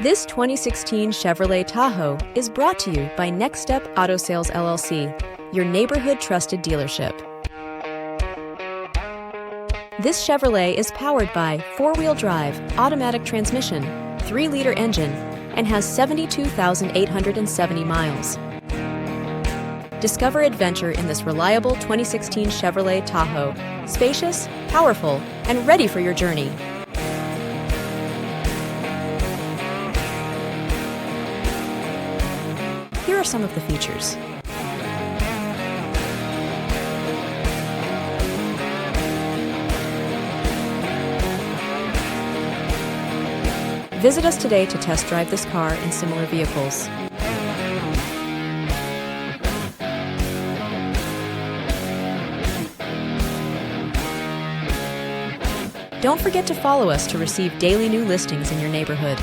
This 2016 Chevrolet Tahoe is brought to you by Next Step Auto Sales LLC, your neighborhood trusted dealership. This Chevrolet is powered by four-wheel drive, automatic transmission, 3-liter engine, and has 72,870 miles. Discover adventure in this reliable 2016 Chevrolet Tahoe, spacious, powerful, and ready for your journey. Here are some of the features. Visit us today to test drive this car and similar vehicles. Don't forget to follow us to receive daily new listings in your neighborhood.